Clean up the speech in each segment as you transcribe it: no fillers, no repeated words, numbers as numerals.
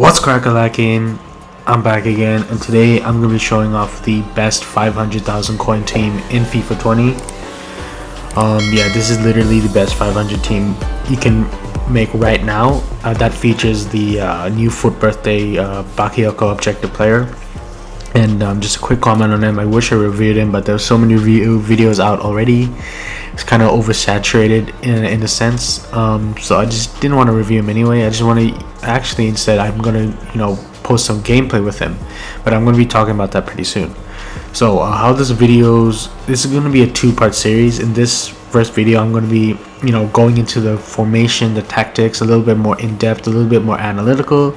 What's crackalacking? I'm back again, and today I'm going to be showing off the best 500,000 coin team in FIFA 20. Yeah, this is literally the best 500 team you can make right now. That features the new foot birthday Bakayoko objective player. And just a quick comment on him. I wish I reviewed him, but there's so many videos out already. It's kind of oversaturated in a sense. So I just didn't want to review him anyway. I just want to actually instead I'm gonna post some gameplay with him, but I'm gonna be talking about that pretty soon. So how this is going to be a two-part series. In this first video, I'm going to be going into the formation, the tactics, a little bit more in depth, a little bit more analytical.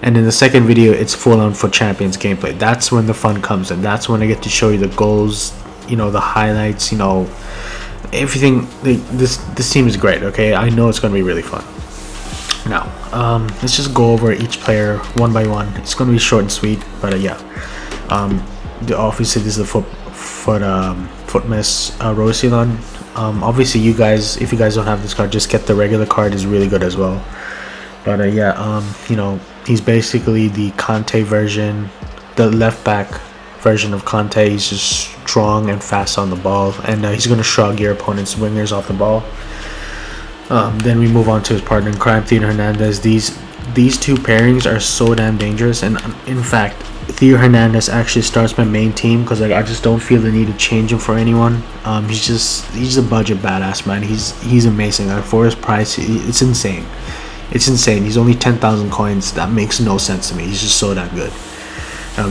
And in the second video, it's full-on FUT Champions gameplay. That's when the fun comes in. That's when I get to show you the goals, the highlights, everything. This team is great. Okay, I know it's going to be really fun. Now, let's just go over each player one by one. It's going to be short and sweet, but yeah. Obviously, this is the Futmas Rosilon. Obviously, you guys, if you guys don't have this card, just get the regular card. Is really good as well. But he's basically the Conte version, the left back version of Conte. He's just strong and fast on the ball, and he's going to shrug your opponent's wingers off the ball. Then we move on to his partner in crime, Theo Hernandez. These two pairings are so damn dangerous, and in fact, Theo Hernandez actually starts my main team because I just don't feel the need to change him for anyone. He's a budget badass, man. He's amazing. For his price, it's insane. It's insane. He's only 10,000 coins. That makes no sense to me. He's just so damn good.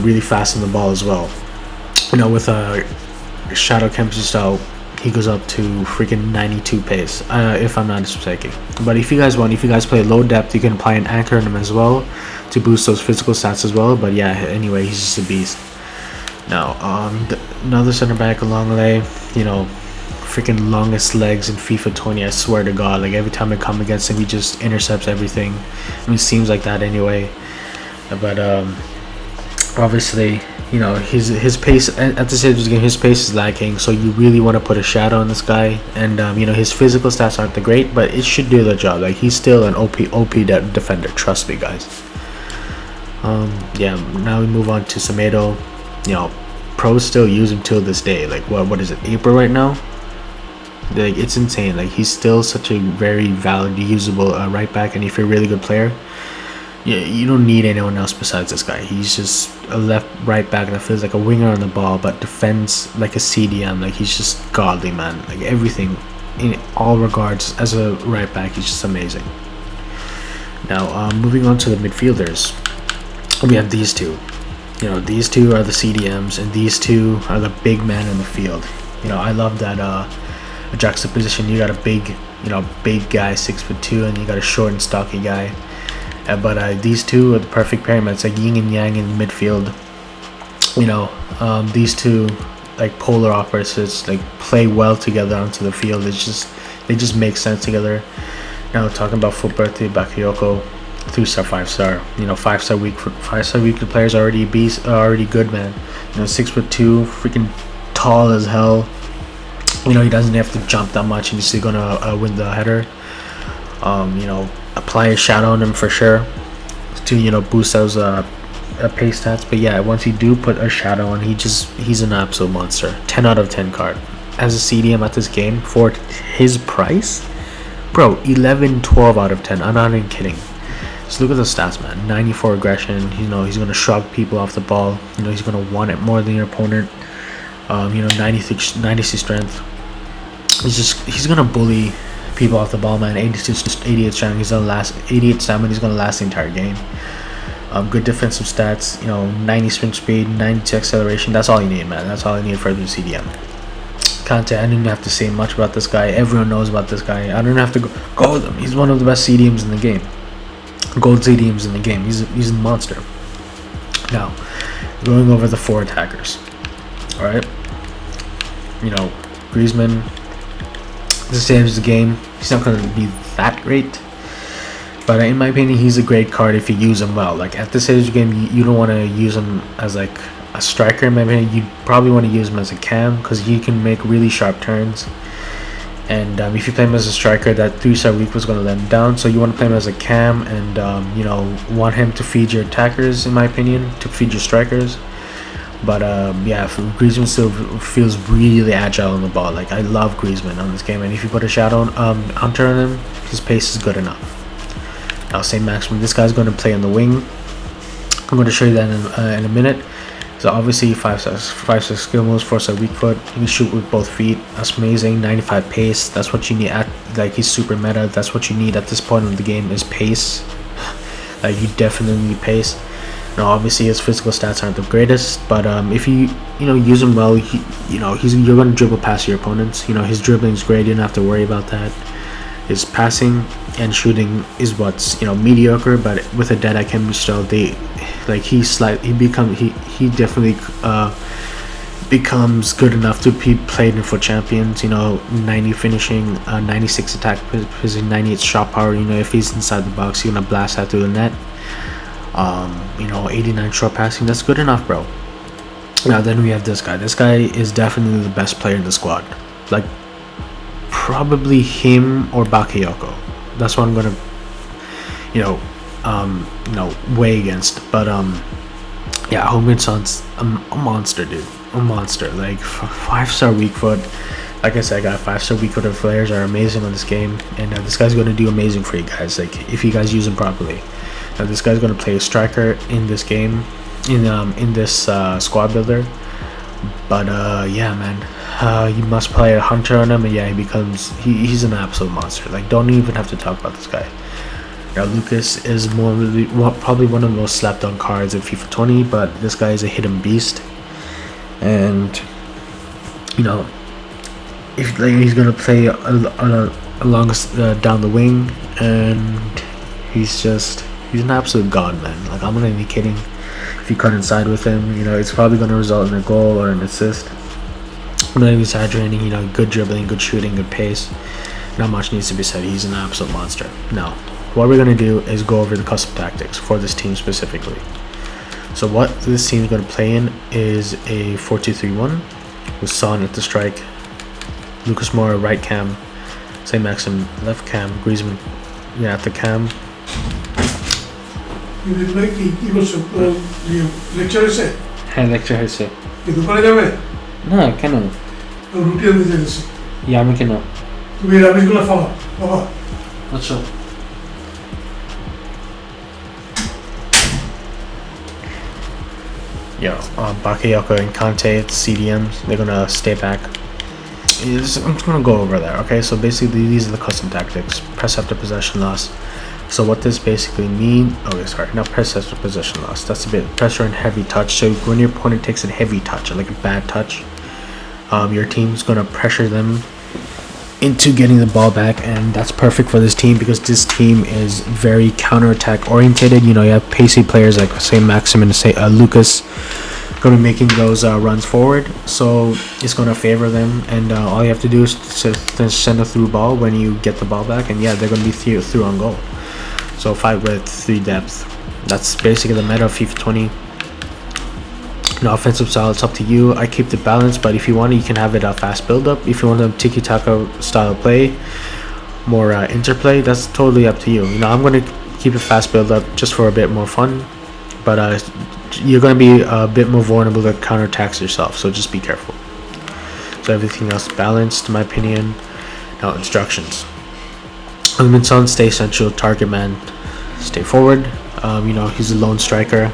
Really fast on the ball as well. With a Shadow Kempsey style, he goes up to freaking 92 pace, if I'm not mistaken. But if you guys play low depth, you can apply an anchor on him as well to boost those physical stats as well. But yeah, anyway, he's just a beast. Now, another center back, Longley, freaking longest legs in FIFA 20. I swear to God, like every time I come against him, he just intercepts everything. It seems like that anyway. But obviously, his pace at this stage of the game, his pace is lacking. So you really want to put a shadow on this guy. And his physical stats aren't the great, but it should do the job. Like he's still an OP defender. Trust me, guys. Yeah. Now we move on to Semedo. Pros still use him till this day. Like what is it? April right now. Like it's insane. Like he's still such a very valid, usable right back. And if you're a really good player, you don't need anyone else besides this guy. He's just a right back that feels like a winger on the ball, but defends like a CDM. Like he's just godly, man. Like everything, in all regards, as a right back, he's just amazing. Now, moving on to the midfielders, we have these two. These two are the CDMs, and these two are the big man in the field. I love that juxtaposition. You got a big guy, 6'2", and you got a short and stocky guy. But these two are the perfect pairing. It's like yin and yang in midfield. These two, like polar opposites, like play well together onto the field. They just make sense together. Now talking about FUT Birthday, Bakayoko, 3-star, 5-star. 5-star weekly players are already good, man. 6'2", freaking tall as hell. He doesn't have to jump that much, and he's still gonna win the header. Apply a shadow on him for sure to boost those pace stats. But yeah, once you do put a shadow on, he's an absolute monster. 10 out of 10 card as a CDM at this game for his price, bro. 11-12 out of 10. I'm not even kidding. Just look at the stats, man. 94 aggression. He's gonna shrug people off the ball. He's gonna want it more than your opponent. 96 strength. He's gonna bully people off the ball, man. 88 strength. He's gonna last. 88 stamina. He's gonna last the entire game. Good defensive stats. 90 sprint speed, 92 acceleration. That's all you need, man. That's all you need for the CDM. Conte, I don't even have to say much about this guy. Everyone knows about this guy. I don't have to go with him. He's one of the best CDMs in the game. Gold CDMs in the game. He's a monster. Now, going over the 4 attackers. All right. Griezmann. The same as the game. He's not going to be that great, but in my opinion, he's a great card if you use him well. Like at this stage of the game, you don't want to use him as like a striker. In my opinion, you probably want to use him as a cam because he can make really sharp turns. And if you play him as a striker, that 3-star weak was going to let him down. So you want to play him as a cam, and want him to feed your attackers, in my opinion, to feed your strikers. But yeah, Griezmann still feels really agile on the ball. Like, I love Griezmann on this game, and if you put a shadow Hunter on him, his pace is good enough. Now, Saint-Maximin, this guy's going to play on the wing. I'm going to show you that in a minute. So obviously 5-star skill moves, 4-star weak foot. You can shoot with both feet. That's amazing. 95 pace. That's what you need. He's super meta. That's what you need at this point of the game is pace. Like, you definitely need pace. Now, obviously his physical stats aren't the greatest, but if you use him well, you're going to dribble past your opponents. His dribbling is great. You don't have to worry about that. His passing and shooting is what's mediocre, but with a dead eye chemistry, he definitely becomes good enough to be played in for champions. 90 finishing, 96 attack position, 98 shot power. If he's inside the box, he's gonna blast that through the net. 89 short passing. That's good enough, bro. Now then we have this guy. This guy is definitely the best player in the squad. Like, probably him or Bakayoko. That's what I'm gonna weigh against. But yeah, Heung-min Son's a monster, dude. A monster. Like, 5-star weak foot. Like I said, I got 5-star weak foot players are amazing on this game, and this guy's gonna do amazing for you guys. Like, if you guys use him properly. Now, this guy's gonna play a striker in this game, in this squad builder. But yeah, man, you must play a Hunter on him, and yeah, he's an absolute monster. Like, don't even have to talk about this guy. Now, Lucas is probably one of the most slept on cards in FIFA 20, but this guy is a hidden beast, and if he's gonna play along down the wing, and he's an absolute god, man. Like, I'm not even kidding. If you cut inside with him, it's probably going to result in a goal or an assist. I'm not even exaggerating. Good dribbling, good shooting, good pace. Not much needs to be said. He's an absolute monster. Now, what we're going to do is go over the custom tactics for this team specifically. So what this team is going to play in is a 4-2-3-1 with Son at the strike, Lucas Moura right cam, Saint-Maximin left cam, Griezmann at the cam. Lecture হয়েছে? হ্যাঁ, lecture হয়েছে। দোকানে যাবে? না, কেন? রুটি আনতে চাইছি। আমি কেন? তুমি রাবিশগুলো ফালা বাবা। আচ্ছা। Bakayoko and Kante at the CDMs, they're gonna stay back. I'm just gonna go over there. Okay, so basically these are the custom tactics. Press after possession loss. So what this basically means, now press after possession loss. That's a bit pressure and heavy touch. So when your opponent takes a heavy touch, like a bad touch, your team's gonna pressure them into getting the ball back, and that's perfect for this team because this team is very counterattack orientated. You have pacey players like Saint-Maximin and Lucas going to be making those runs forward, so it's going to favor them, and all you have to do is send a through ball when you get the ball back, and yeah, they're going to be through on goal. So 5 width, 3 depth. That's basically the meta of FIFA 20. Now, offensive style, it's up to you. I keep the balance, but if you want, you can have it a fast build up. If you want a tiki-taka style play, more interplay, that's totally up to you. I'm going to keep it fast build up just for a bit more fun, but you're going to be a bit more vulnerable to counterattacks yourself, so just be careful. So everything else balanced, in my opinion. Now, instructions. Heung-min Son, stay central, target man, stay forward. He's a lone striker,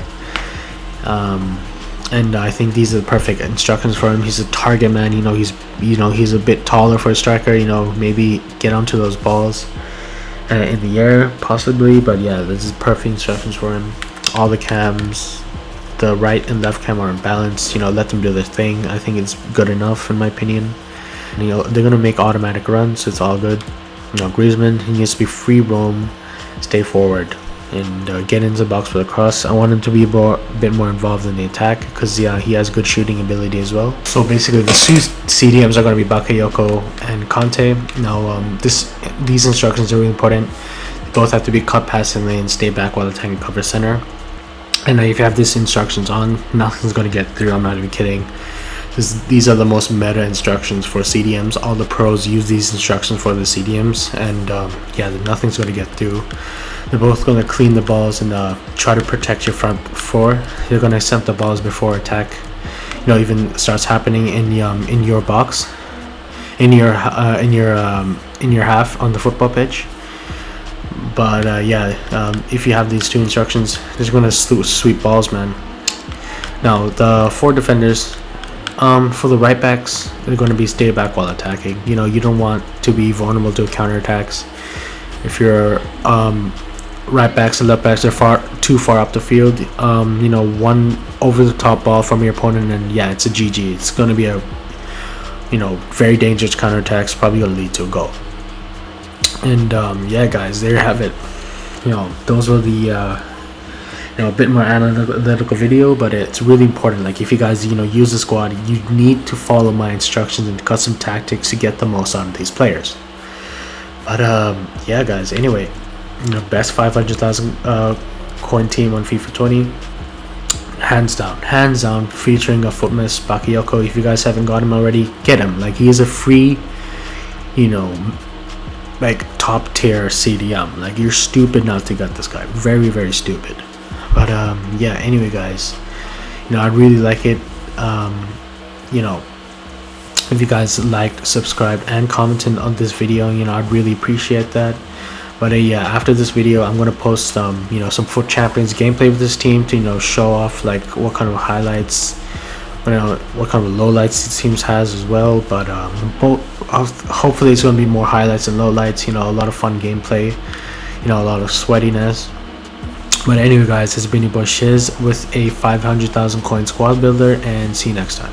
and I think these are the perfect instructions for him. He's a target man. He's a bit taller for a striker. Maybe get onto those balls in the air, possibly. But yeah, this is perfect instructions for him. All the cams, the right and left cam are in balance. Let them do their thing. I think it's good enough, in my opinion. They're gonna make automatic runs, so it's all good. Griezmann, he needs to be free roam, stay forward, and get into the box with a cross. I want him to be a bit more involved in the attack because he has good shooting ability as well. So basically, the CDMs are going to be Bakayoko and Kante. Now, these instructions are really important. They both have to be cut past in lane, stay back while attacking cover center. And if you have these instructions on, nothing's going to get through. I'm not even kidding. These are the most meta instructions for CDMs. All the pros use these instructions for the CDMs, and yeah, nothing's going to get through. They're both going to clean the balls and try to protect your front four. They're going to accept the balls before attack, you know, even starts happening in your box, in your half on the football pitch. But yeah, if you have these two instructions, they're going to sweep balls, man. Now the 4 defenders. For the right backs, they're going to be stay back while attacking. You know, you don't want to be vulnerable to counterattacks. If your right backs and left backs are too far up the field, you know, one over the top ball from your opponent, and yeah, it's a GG. It's going to be a, you know, very dangerous counterattacks. Probably going to lead to a goal. And yeah, guys, there you have it. You know, those were the you know, a bit more analytical video, but it's really important. Like, if you guys, you know, use the squad, you need to follow my instructions and custom tactics to get the most out of these players. But yeah, guys, anyway, you know, best 500,000 coin team on FIFA 20, hands down, featuring a Footmas Bakayoko. If you guys haven't got him already, get him. Like, he is a free, you know, like top tier CDM. Like, you're stupid not to get this guy. Very, very stupid. But yeah, anyway, guys, you know, I really like it. You know, if you guys liked, subscribed, and commented on this video, you know, I'd really appreciate that. But yeah, after this video, I'm gonna post you know, some Foot Champions gameplay with this team to, you know, show off like what kind of highlights, you know, what kind of lowlights the teams has as well. But hopefully it's gonna be more highlights and lowlights. You know, a lot of fun gameplay. You know, a lot of sweatiness. But anyway, guys, this has been your boy Shiz with a 500,000 coin squad builder, and see you next time.